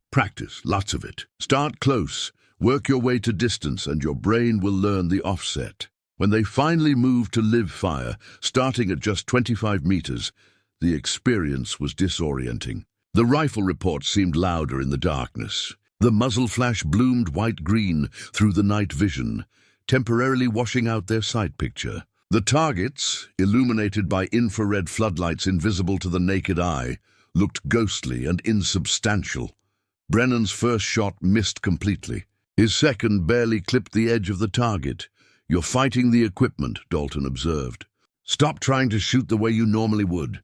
S1: Practice, lots of it. Start close, work your way to distance, and your brain will learn the offset. When they finally moved to live fire, starting at just 25 meters, the experience was disorienting. The rifle report seemed louder in the darkness. The muzzle flash bloomed white-green through the night vision, temporarily washing out their sight picture. The targets, illuminated by infrared floodlights invisible to the naked eye, looked ghostly and insubstantial. Brennan's first shot missed completely. His second barely clipped the edge of the target. You're fighting the equipment, Dalton observed. Stop trying to shoot the way you normally would.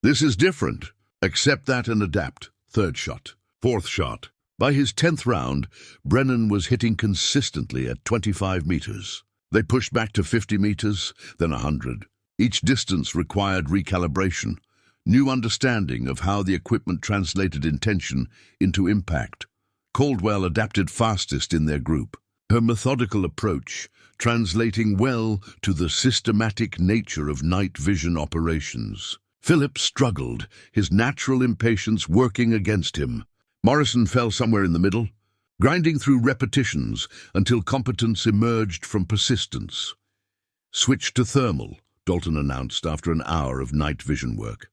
S1: This is different. Accept that and adapt. Third shot. Fourth shot. By his 10th round, Brennan was hitting consistently at 25 meters. They pushed back to 50 meters, then 100. Each distance required recalibration, new understanding of how the equipment translated intention into impact. Caldwell adapted fastest in their group, her methodical approach translating well to the systematic nature of night vision operations. Phillips struggled, his natural impatience working against him. Morrison fell somewhere in the middle, grinding through repetitions until competence emerged from persistence. "Switch to thermal," Dalton announced after an hour of night vision work.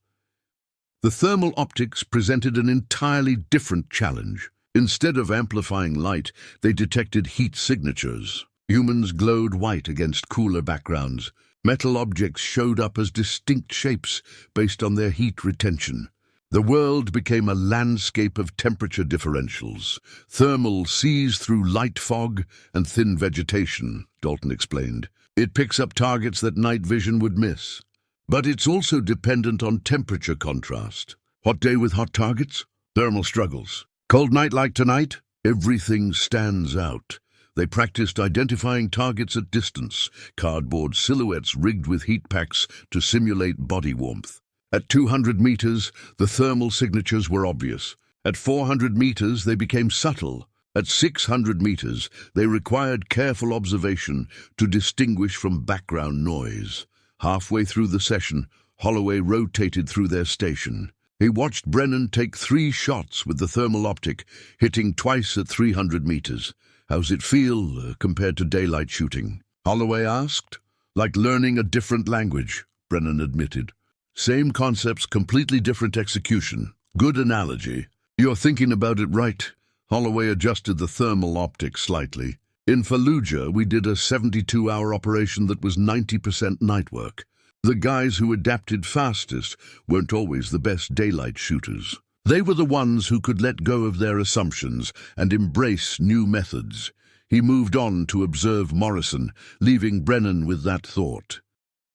S1: The thermal optics presented an entirely different challenge. Instead of amplifying light, they detected heat signatures. Humans glowed white against cooler backgrounds. Metal objects showed up as distinct shapes based on their heat retention. The world became a landscape of temperature differentials. Thermal sees through light fog and thin vegetation, Dalton explained. It picks up targets that night vision would miss. But it's also dependent on temperature contrast. Hot day with hot targets? Thermal struggles. Cold night like tonight? Everything stands out. They practiced identifying targets at distance, cardboard silhouettes rigged with heat packs to simulate body warmth. At 200 meters, the thermal signatures were obvious. At 400 meters, they became subtle. At 600 meters, they required careful observation to distinguish from background noise. Halfway through the session, Holloway rotated through their station. He watched Brennan take 3 shots with the thermal optic, hitting twice at 300 meters. "How's it feel compared to daylight shooting?" Holloway asked. "Like learning a different language," Brennan admitted. "Same concepts, completely different execution. Good analogy." "You're thinking about it right." Holloway adjusted the thermal optics slightly. "In Fallujah, we did a 72-hour operation that was 90% night work. The guys who adapted fastest weren't always the best daylight shooters. They were the ones who could let go of their assumptions and embrace new methods." He moved on to observe Morrison, leaving Brennan with that thought.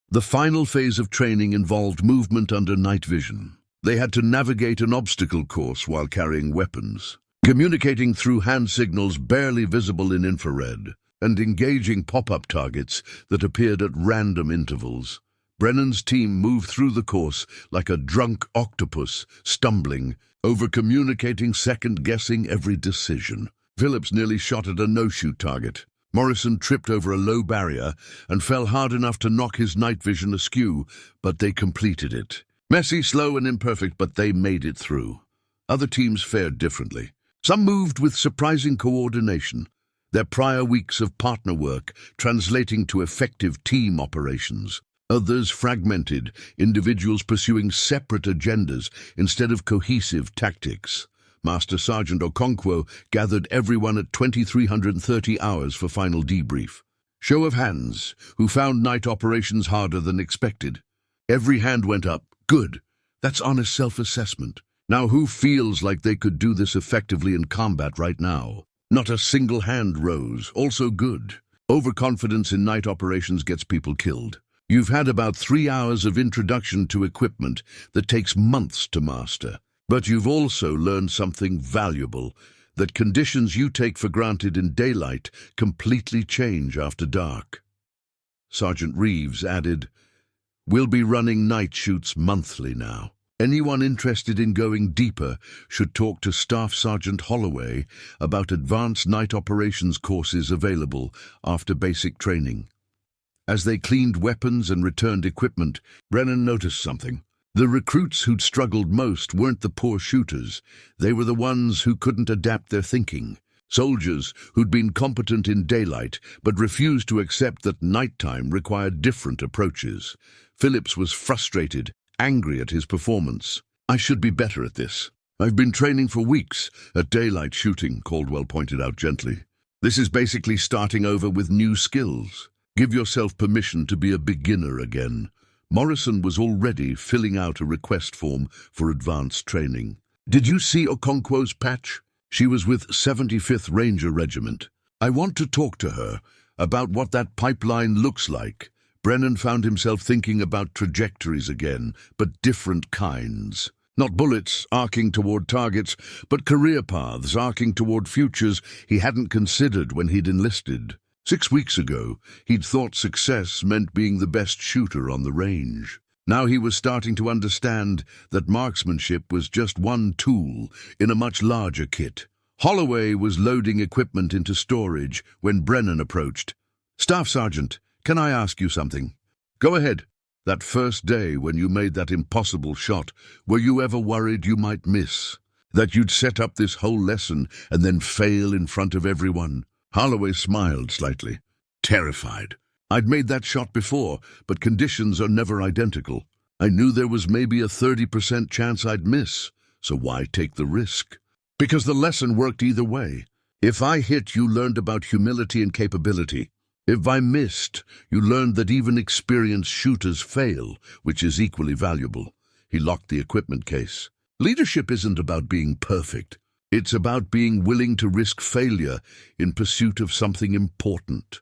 S1: The final phase of training involved movement under night vision. They had to navigate an obstacle course while carrying weapons, communicating through hand signals barely visible in infrared, and engaging pop-up targets that appeared at random intervals. Brennan's team moved through the course like a drunk octopus, stumbling, over-communicating, second-guessing every decision. Phillips nearly shot at a no-shoot target. Morrison tripped over a low barrier and fell hard enough to knock his night vision askew, but they completed it. Messy, slow, and imperfect, but they made it through. Other teams fared differently. Some moved with surprising coordination, their prior weeks of partner work translating to effective team operations. Others fragmented, individuals pursuing separate agendas instead of cohesive tactics. Master Sergeant Okonkwo gathered everyone at 2330 hours for final debrief. Show of hands, who found night operations harder than expected. Every hand went up. Good. That's honest self-assessment. Now who feels like they could do this effectively in combat right now? Not a single hand rose. Also good. Overconfidence in night operations gets people killed. You've had about 3 hours of introduction to equipment that takes months to master. But you've also learned something valuable, that conditions you take for granted in daylight completely change after dark. Sergeant Reeves added, "We'll be running night shoots monthly now. Anyone interested in going deeper should talk to Staff Sergeant Holloway about advanced night operations courses available after basic training." As they cleaned weapons and returned equipment, Brennan noticed something. The recruits who'd struggled most weren't the poor shooters. They were the ones who couldn't adapt their thinking. Soldiers who'd been competent in daylight but refused to accept that nighttime required different approaches. Phillips was frustrated, angry at his performance. "I should be better at this. I've been training for weeks at daylight shooting," Caldwell pointed out gently. "This is basically starting over with new skills. Give yourself permission to be a beginner again." Morrison was already filling out a request form for advanced training. "Did you see Okonkwo's patch? She was with 75th Ranger Regiment. I want to talk to her about what that pipeline looks like." Brennan found himself thinking about trajectories again, but different kinds. Not bullets arcing toward targets, but career paths arcing toward futures he hadn't considered when he'd enlisted. 6 weeks ago, he'd thought success meant being the best shooter on the range. Now he was starting to understand that marksmanship was just one tool in a much larger kit. Holloway was loading equipment into storage when Brennan approached. "Staff Sergeant, can I ask you something?" "Go ahead." "That first day when you made that impossible shot, were you ever worried you might miss? That you'd set up this whole lesson and then fail in front of everyone?" Holloway smiled slightly. "Terrified. I'd made that shot before, but conditions are never identical. I knew there was maybe a 30% chance I'd miss, so why take the risk? Because the lesson worked either way. If I hit, you learned about humility and capability. If I missed, you learned that even experienced shooters fail, which is equally valuable." He locked the equipment case. "Leadership isn't about being perfect. It's about being willing to risk failure in pursuit of something important."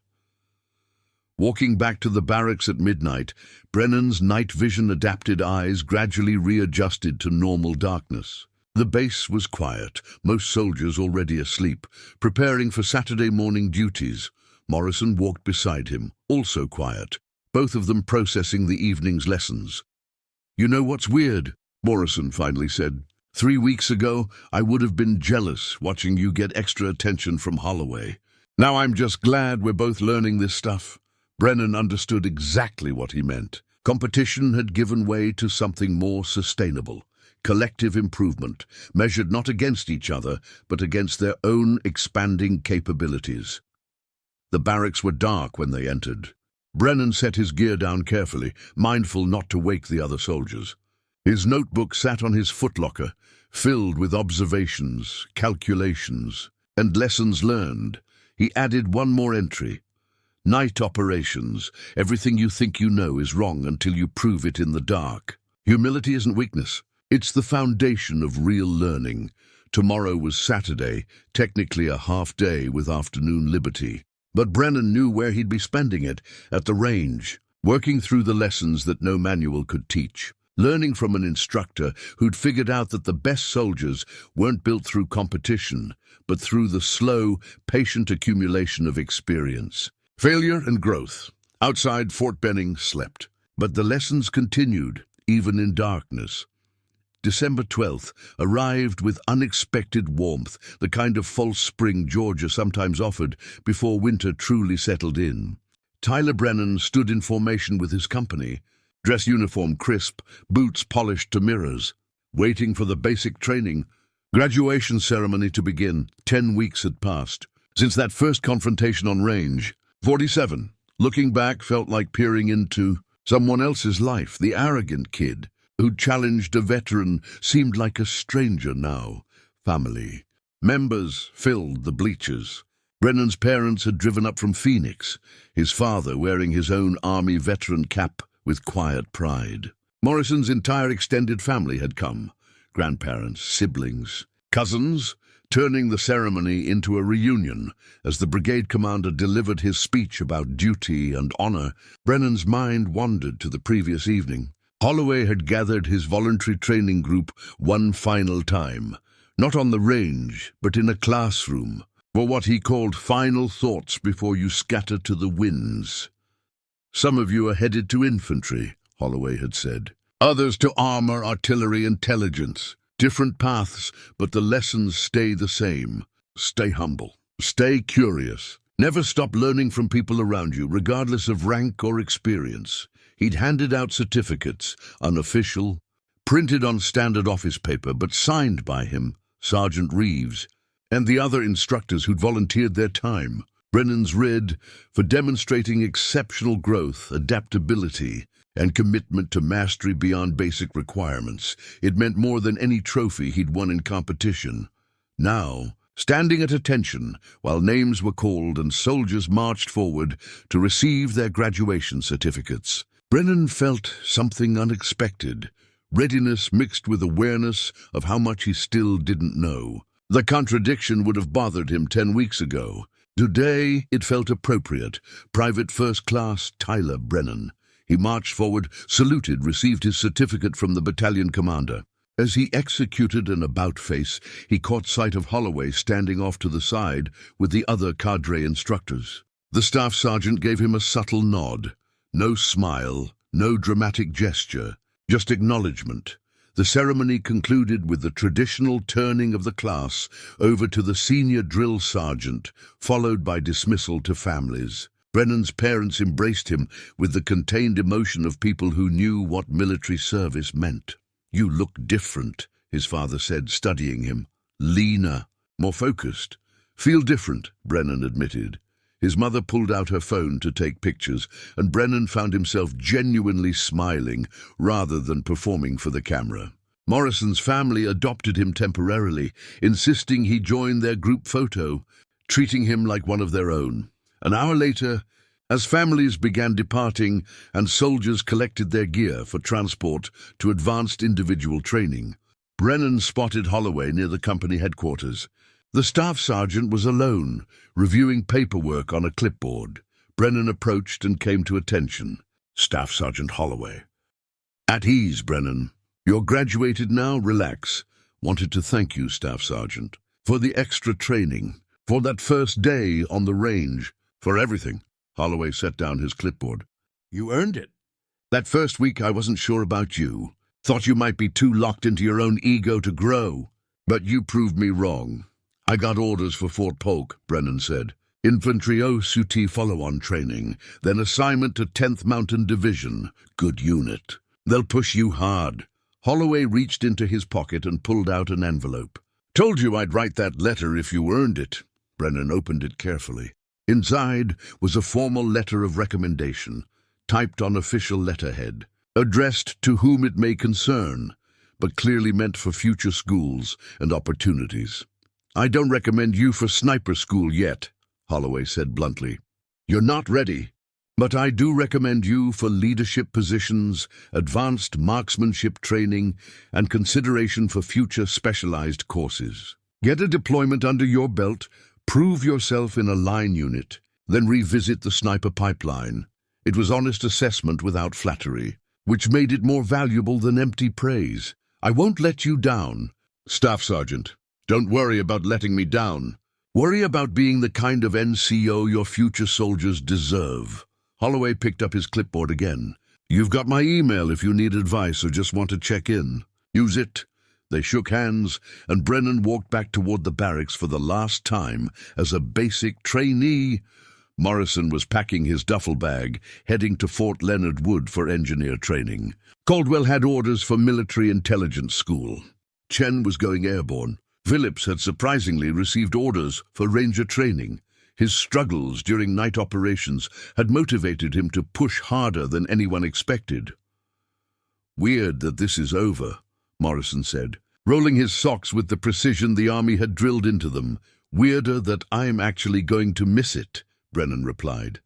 S1: Walking back to the barracks at midnight, Brennan's night vision-adapted eyes gradually readjusted to normal darkness. The base was quiet, most soldiers already asleep, preparing for Saturday morning duties. Morrison walked beside him, also quiet, both of them processing the evening's lessons. "You know what's weird?" Morrison finally said. 3 weeks ago, I would have been jealous watching you get extra attention from Holloway. Now I'm just glad we're both learning this stuff." Brennan understood exactly what he meant. Competition had given way to something more sustainable. Collective improvement, measured not against each other, but against their own expanding capabilities. The barracks were dark when they entered. Brennan set his gear down carefully, mindful not to wake the other soldiers. His notebook sat on his footlocker, filled with observations, calculations, and lessons learned. He added one more entry. "Night operations. Everything you think you know is wrong until you prove it in the dark." Humility isn't weakness. It's the foundation of real learning. Tomorrow was Saturday, technically a half day with afternoon liberty. But Brennan knew where he'd be spending it, at the range, working through the lessons that no manual could teach, learning from an instructor who'd figured out that the best soldiers weren't built through competition, but through the slow, patient accumulation of experience. Failure and growth. Outside, Fort Benning slept. But the lessons continued, even in darkness. December 12th arrived with unexpected warmth, the kind of false spring Georgia sometimes offered before winter truly settled in. Tyler Brennan stood in formation with his company, dress uniform crisp, boots polished to mirrors, waiting for the basic training. Graduation ceremony to begin. 10 weeks had passed since that first confrontation on range. 47. Looking back felt like peering into someone else's life. The arrogant kid who'd challenged a veteran seemed like a stranger now. Family members filled the bleachers. Brennan's parents had driven up from Phoenix, his father wearing his own Army veteran cap with quiet pride. Morrison's entire extended family had come, grandparents, siblings, cousins, turning the ceremony into a reunion. As the brigade commander delivered his speech about duty and honor, Brennan's mind wandered to the previous evening. Holloway had gathered his voluntary training group one final time, not on the range, but in a classroom, for what he called final thoughts before you scatter to the winds. "Some of you are headed to infantry," Holloway had said. "Others to armor, artillery, intelligence. Different paths, but the lessons stay the same. Stay humble. Stay curious. Never stop learning from people around you, regardless of rank or experience." He'd handed out certificates, unofficial, printed on standard office paper, but signed by him, Sergeant Reeves, and the other instructors who'd volunteered their time. Brennan's read, "For demonstrating exceptional growth, adaptability, and commitment to mastery beyond basic requirements." It meant more than any trophy he'd won in competition. Now, standing at attention while names were called and soldiers marched forward to receive their graduation certificates, Brennan felt something unexpected, readiness mixed with awareness of how much he still didn't know. The contradiction would have bothered him 10 weeks ago. Today, it felt appropriate. Private First Class Tyler Brennan. He marched forward, saluted, received his certificate from the battalion commander. As he executed an about-face, he caught sight of Holloway standing off to the side with the other cadre instructors. The staff sergeant gave him a subtle nod. No smile, no dramatic gesture, just acknowledgement. The ceremony concluded with the traditional turning of the class over to the senior drill sergeant, followed by dismissal to families. Brennan's parents embraced him with the contained emotion of people who knew what military service meant. "You look different," his father said, studying him. "Leaner, more focused." "Feel different," Brennan admitted. His mother pulled out her phone to take pictures, and Brennan found himself genuinely smiling rather than performing for the camera. Morrison's family adopted him temporarily, insisting he join their group photo, treating him like one of their own. An hour later, as families began departing and soldiers collected their gear for transport to advanced individual training, Brennan spotted Holloway near the company headquarters. The staff sergeant was alone, reviewing paperwork on a clipboard. Brennan approached and came to attention. "Staff Sergeant Holloway." "At ease, Brennan. You're graduated now, relax. Wanted to thank you, Staff Sergeant, for the extra training, for that first day on the range, for everything." Holloway set down his clipboard. "You earned it. That first week I wasn't sure about you. Thought you might be too locked into your own ego to grow. But you proved me wrong. I got orders for Fort Polk," Brennan said. "Infantry OSUT follow-on training, then assignment to 10th Mountain Division. Good unit. They'll push you hard." Holloway reached into his pocket and pulled out an envelope. "Told you I'd write that letter if you earned it." Brennan opened it carefully. Inside was a formal letter of recommendation, typed on official letterhead, addressed to whom it may concern, but clearly meant for future schools and opportunities. "I don't recommend you for sniper school yet," Holloway said bluntly. "You're not ready. But I do recommend you for leadership positions, advanced marksmanship training, and consideration for future specialized courses. Get a deployment under your belt, prove yourself in a line unit, then revisit the sniper pipeline." It was honest assessment without flattery, which made it more valuable than empty praise. "I won't let you down, Staff Sergeant. Don't worry about letting me down. Worry about being the kind of NCO your future soldiers deserve." Holloway picked up his clipboard again. "You've got my email if you need advice or just want to check in. Use it." They shook hands, and Brennan walked back toward the barracks for the last time as a basic trainee. Morrison was packing his duffel bag, heading to Fort Leonard Wood for engineer training. Caldwell had orders for military intelligence school. Chen was going airborne. Phillips had surprisingly received orders for ranger training. His struggles during night operations had motivated him to push harder than anyone expected. "Weird that this is over," Morrison said, rolling his socks with the precision the army had drilled into them. "Weirder that I'm actually going to miss it," Brennan replied.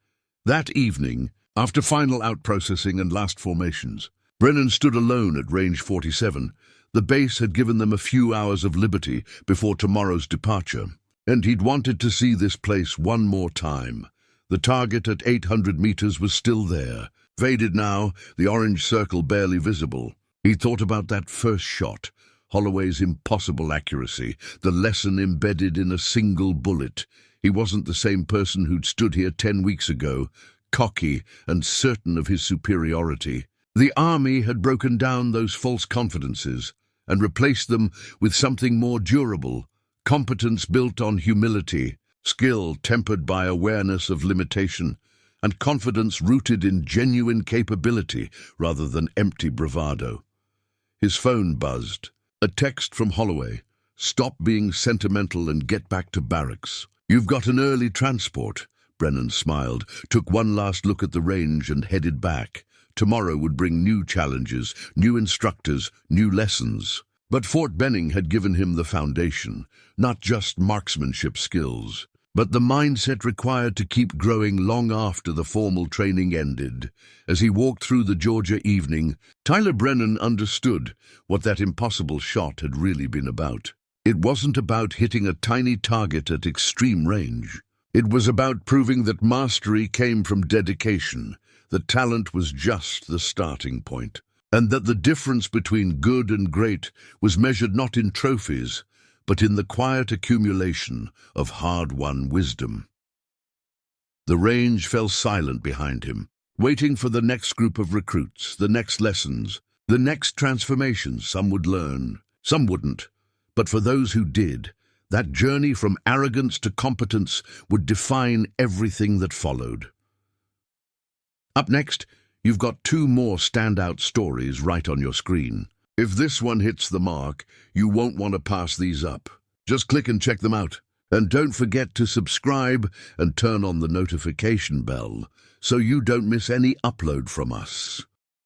S1: That evening, after final out-processing and last formations, Brennan stood alone at Range 47. The base had given them a few hours of liberty before tomorrow's departure, and he'd wanted to see this place one more time. The target at 800 meters was still there, faded now, the orange circle barely visible. He thought about that first shot, Holloway's impossible accuracy, the lesson embedded in a single bullet. He wasn't the same person who'd stood here 10 weeks ago, cocky and certain of his superiority. The army had broken down those false confidences and replaced them with something more durable, competence built on humility, skill tempered by awareness of limitation, and confidence rooted in genuine capability rather than empty bravado. His phone buzzed. A text from Holloway. "Stop being sentimental and get back to barracks. You've got an early transport." Brennan smiled, took one last look at the range and headed back. Tomorrow would bring new challenges, new instructors, new lessons. But Fort Benning had given him the foundation, not just marksmanship skills, but the mindset required to keep growing long after the formal training ended. As he walked through the Georgia evening, Tyler Brennan understood what that impossible shot had really been about. It wasn't about hitting a tiny target at extreme range. It was about proving that mastery came from dedication, that talent was just the starting point, and that the difference between good and great was measured not in trophies, but in the quiet accumulation of hard-won wisdom. The range fell silent behind him, waiting for the next group of recruits, the next lessons. The next transformation some would learn, some wouldn't. But for those who did, that journey from arrogance to competence would define everything that followed. Up next, you've got two more standout stories right on your screen. If this one hits the mark, you won't want to pass these up. Just click and check them out. And don't forget to subscribe and turn on the notification bell so you don't miss any upload from us.